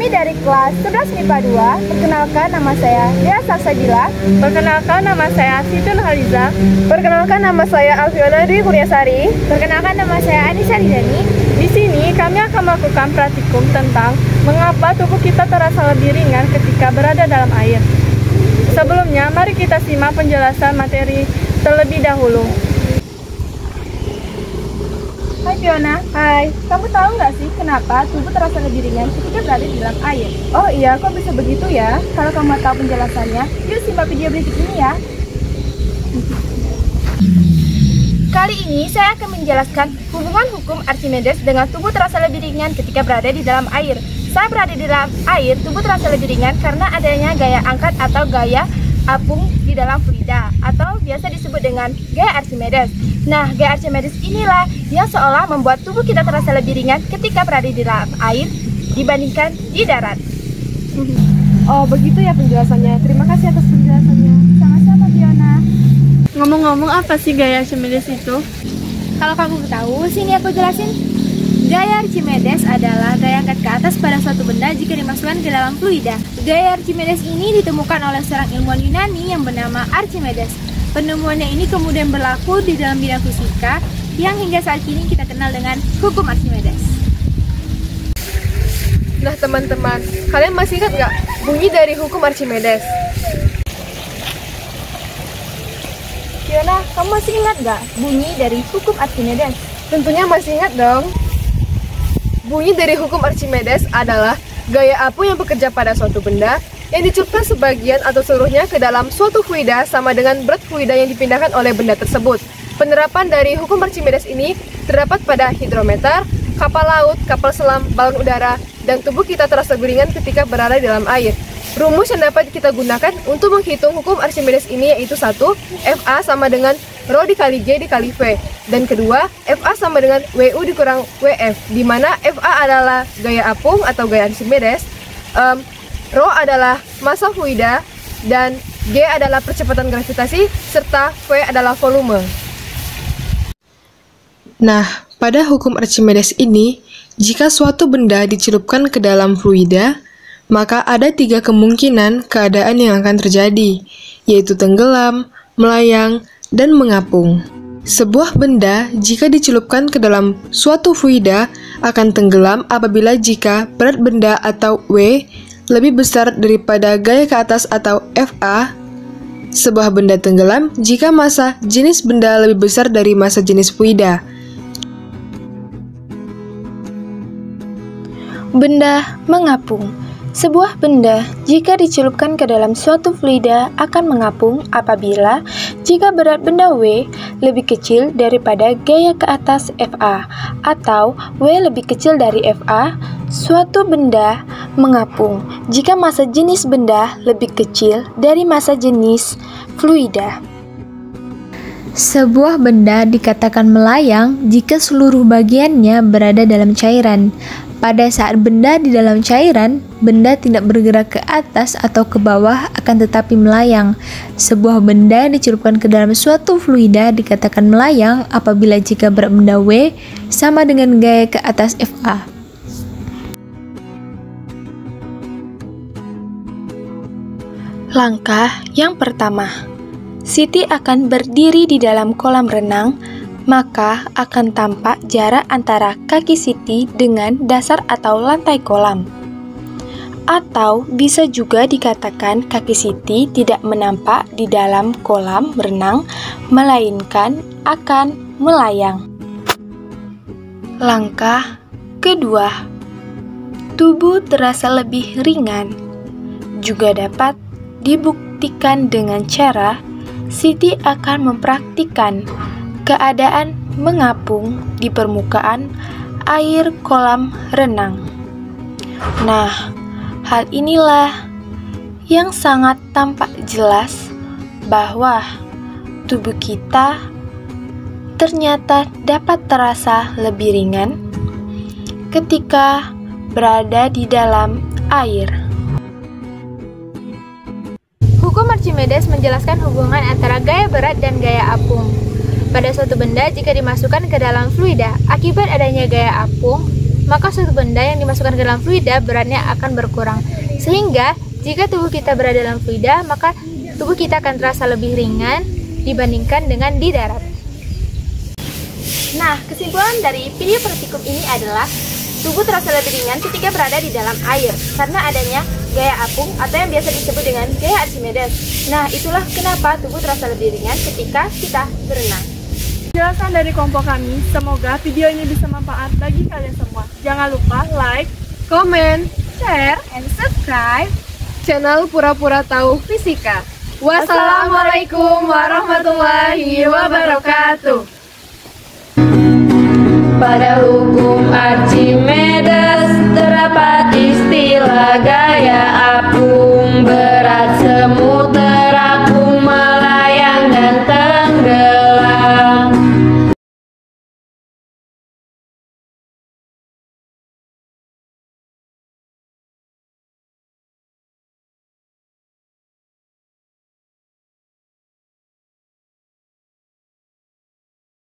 Kami dari kelas 11 MIPA 2. Perkenalkan, nama saya Dea Salsabila. Perkenalkan, nama saya Siti Nurhaliza. Perkenalkan, nama saya Alfiona Dwi Kurniasari. Perkenalkan, nama saya Anissa Ridani. Di sini kami akan melakukan praktikum tentang mengapa tubuh kita terasa lebih ringan ketika berada dalam air. Sebelumnya, mari kita simak penjelasan materi terlebih dahulu. Hai Fiona. Hai. Kamu tahu nggak sih kenapa tubuh terasa lebih ringan ketika berada di dalam air? Oh iya, kok bisa begitu ya? Kalau kamu mau tahu penjelasannya, yuk simak video berikut ini ya. Kali ini saya akan menjelaskan hubungan hukum Archimedes dengan tubuh terasa lebih ringan ketika berada di dalam air. Saat berada di dalam air, tubuh terasa lebih ringan karena adanya gaya angkat atau gaya apung di dalam fluida, atau biasa disebut dengan gaya Archimedes. Nah, gaya Archimedes inilah yang seolah membuat tubuh kita terasa lebih ringan ketika berada di dalam air dibandingkan di darat. Oh, begitu ya penjelasannya. Terima kasih atas penjelasannya. Sama-sama, Fiona. Ngomong-ngomong, apa sih gaya Archimedes itu? Kalau kamu tahu, sini aku jelasin. Gaya Archimedes adalah gaya angkat ke atas pada suatu benda jika dimasukkan ke dalam fluida. Gaya Archimedes ini ditemukan oleh seorang ilmuwan Yunani yang bernama Archimedes. Penemuannya ini kemudian berlaku di dalam bidang fisika yang hingga saat ini kita kenal dengan hukum Archimedes. Nah teman-teman, kalian masih ingat nggak bunyi dari hukum Archimedes? Fiona, kamu masih ingat nggak bunyi dari hukum Archimedes? Tentunya masih ingat dong. Bunyi dari hukum Archimedes adalah gaya apung yang bekerja pada suatu benda yang dicelupkan sebagian atau seluruhnya ke dalam suatu fluida sama dengan berat fluida yang dipindahkan oleh benda tersebut. Penerapan dari hukum Archimedes ini terdapat pada hidrometer, kapal laut, kapal selam, balon udara, dan tubuh kita terasa ringan ketika berada di dalam air. Rumus yang dapat kita gunakan untuk menghitung hukum Archimedes ini yaitu 1. Fa sama dengan Rho dikali G dikali V. Dan kedua, Fa sama dengan Wu dikurang Wf, di mana Fa adalah gaya apung atau gaya Archimedes, Rho adalah massa fluida, dan G adalah percepatan gravitasi, serta V adalah volume. Nah, pada hukum Archimedes ini, jika suatu benda dicelupkan ke dalam fluida, maka ada 3 kemungkinan keadaan yang akan terjadi, yaitu tenggelam, melayang, dan mengapung. Sebuah benda jika dicelupkan ke dalam suatu fluida akan tenggelam apabila jika berat benda atau W lebih besar daripada gaya ke atas atau Fa. Sebuah benda tenggelam jika massa jenis benda lebih besar dari massa jenis fluida. Benda mengapung. Sebuah benda jika dicelupkan ke dalam suatu fluida akan mengapung apabila jika berat benda W lebih kecil daripada gaya ke atas Fa atau W lebih kecil dari Fa. Suatu benda mengapung jika massa jenis benda lebih kecil dari massa jenis fluida. Sebuah benda dikatakan melayang jika seluruh bagiannya berada dalam cairan. Pada saat benda di dalam cairan, benda tidak bergerak ke atas atau ke bawah akan tetapi melayang. Sebuah benda dicelupkan ke dalam suatu fluida dikatakan melayang apabila jika berat benda W sama dengan gaya ke atas Fa. Langkah yang pertama, Siti akan berdiri di dalam kolam renang, maka akan tampak jarak antara kaki Siti dengan dasar atau lantai kolam. Atau bisa juga dikatakan kaki Siti tidak menampak di dalam kolam renang, melainkan akan melayang. Langkah kedua, tubuh terasa lebih ringan. Juga dapat dibuktikan dengan cara Siti akan mempraktikkan keadaan mengapung di permukaan air kolam renang. Nah, hal inilah yang sangat tampak jelas bahwa tubuh kita ternyata dapat terasa lebih ringan ketika berada di dalam air. Hukum Archimedes menjelaskan hubungan antara gaya berat dan gaya apung pada suatu benda jika dimasukkan ke dalam fluida. Akibat adanya gaya apung, maka suatu benda yang dimasukkan ke dalam fluida beratnya akan berkurang. Sehingga jika tubuh kita berada dalam fluida, maka tubuh kita akan terasa lebih ringan dibandingkan dengan di darat. Nah, kesimpulan dari video praktikum ini adalah tubuh terasa lebih ringan ketika berada di dalam air karena adanya gaya apung atau yang biasa disebut dengan gaya Archimedes. Nah, itulah kenapa tubuh terasa lebih ringan ketika kita berenang. Penjelasan dari kelompok kami, semoga video ini bisa manfaat bagi kalian semua. Jangan lupa like, Komen, Share and subscribe channel Pura-Pura Tahu Fisika. Wassalamualaikum warahmatullahi wabarakatuh. Pada hukum Archimedes